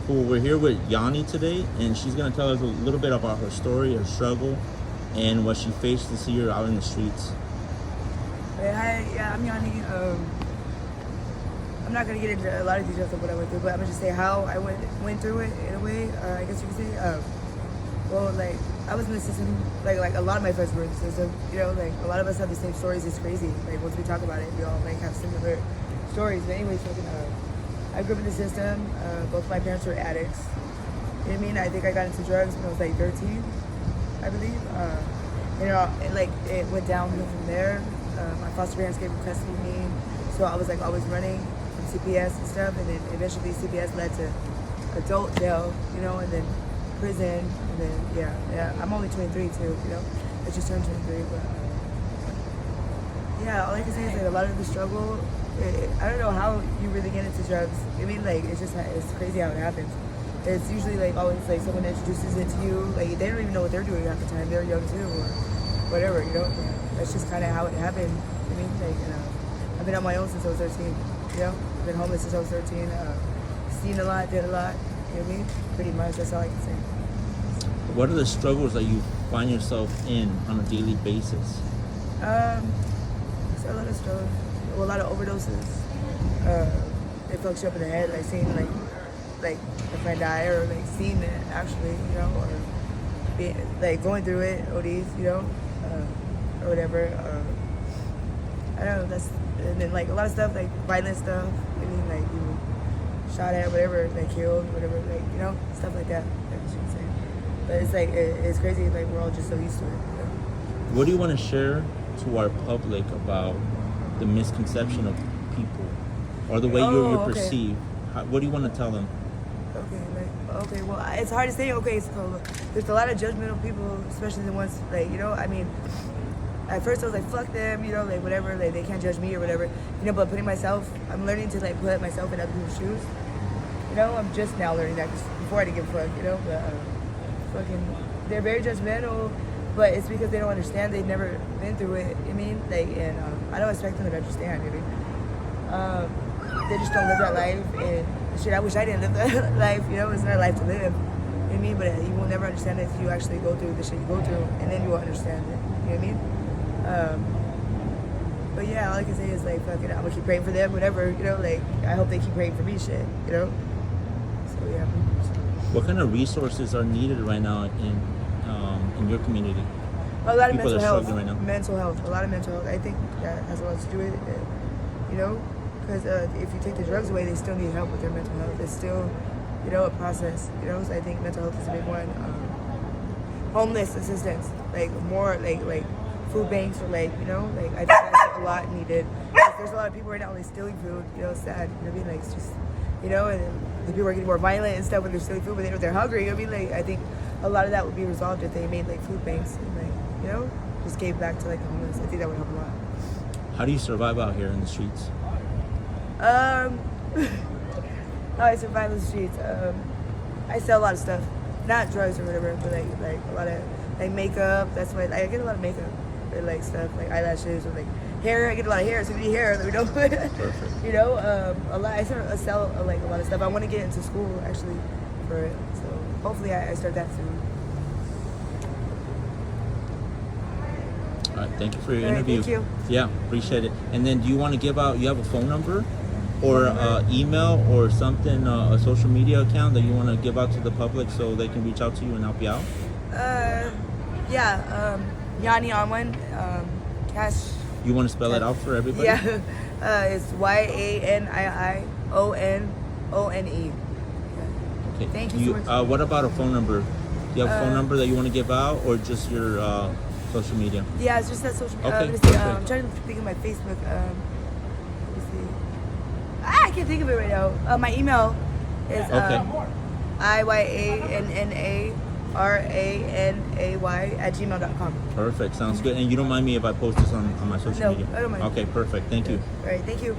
Cool. We're here with Yanni today, and she's gonna tell us a little bit about her story, her struggle, and what she faced this year out in the streets. Hey, hi, yeah, I'm Yanni. I'm not gonna get into a lot of details of what I went through, but I'm gonna just say how I went through it in a way. I guess you could say. Well, like I was in the system, like a lot of my friends were in the system. You know, like a lot of us have the same stories. It's crazy. Like once we talk about it, we all like have similar stories. But anyways, I grew up in the system. Both my parents were addicts. You know what I mean? I think I got into drugs when I was like 13, I believe. It went downhill from there. My foster parents gave custody of me, so I was like always running from CPS and stuff. And then eventually CPS led to adult jail, you know, and then prison, and then yeah. I'm only 23 too, you know. I just turned 23, but yeah. All I can say is like a lot of the struggle. I don't know how you really get into drugs. I mean, like it's crazy how it happens. It's usually like always like someone introduces it to you. Like they don't even know what they're doing half the time. They're young too, or whatever, you know. That's just kind of how it happened. I mean, like I've been on my own since I was 13. You know, I've been homeless since I was 13. Seen a lot, did a lot. You know what I mean? Pretty much. That's all I can say. What are the struggles that you find yourself in on a daily basis? So a lot of struggles. Well, a lot of overdoses. It fucks you up in the head, like seeing like a friend die, or like seeing it actually, you know, or being, like going through it, ODs, you know, or whatever. I don't know. And then like a lot of stuff, like violent stuff. I mean, like you shot at, whatever, like killed, whatever, like you know, stuff like that. I should say. But it's like it's crazy. Like we're all just so used to it. You know? What do you want to share to our public about the misconception of people, or the way you're perceived? What do you want to tell them? Okay, well, it's hard to say. Okay, so there's a lot of judgmental people, especially the ones like, you know, I mean, at first I was like, fuck them, you know, like whatever, like they can't judge me or whatever, you know. But I'm learning to like put myself in other people's shoes. You know, I'm just now learning that. 'Cause before I didn't give a fuck, you know. But they're very judgmental. But it's because they don't understand. They've never been through it. I mean, like, and I don't expect them to understand. You know, they just don't live that life. And shit, I wish I didn't live that life. You know, it's not a life to live. You know what I mean? But you will never understand it if you actually go through the shit you go through, and then you will understand it. You know what I mean? But yeah, all I can say is like, fuck it, I'm gonna keep praying for them, whatever. You know, like I hope they keep praying for me, shit. You know. So yeah. What kind of resources are needed right now in your community? A lot of People mental health. Right now. Mental health. A lot of mental health. I think that has a lot to do with it. You know, because if you take the drugs away, they still need help with their mental health. It's still, you know, a process. You know, so I think mental health is a big one. Homeless assistance, like more like food banks, or like, you know, like I think that's a lot needed. There's a lot of people right now like stealing food. You know, it's sad. You know what I mean? Like it's just, you know, and the people are getting more violent and stuff when they're stealing food, but they're hungry. You know what I mean? Like I think a lot of that would be resolved if they made like food banks and like, you know, just gave back to like the homeless. I think that would help a lot. How do you survive out here in the streets? How I survive in the streets. I sell a lot of stuff, not drugs or whatever, but like a lot of like makeup. That's why I get a lot of makeup, or like stuff like eyelashes or like hair. I get a lot of hair, so if you need hair, let me know. Perfect. You know, a lot. I sell like a lot of stuff. I want to get into school actually for it, so hopefully I start that soon. All right, thank you for your interview. Thank you. Yeah, appreciate it. And then do you want to give out, you have a phone number or email or something, a social media account that you want to give out to the public so they can reach out to you and help you out? Yanni Onwin, Cash. You want to spell it out for everybody? Yeah, it's YANIIONONE. Okay. Thank you so much. What about a phone number? Do you have a phone number that you want to give out, or just your social media? Yeah, it's just that social media. Okay, I'm trying to think of my Facebook. Let me see. I can't think of it right now. My email is IYANNARANAY@gmail.com. Perfect. Sounds good. And you don't mind me if I post this on my social media? No, I don't mind. Okay, perfect. Thank you. All right, thank you.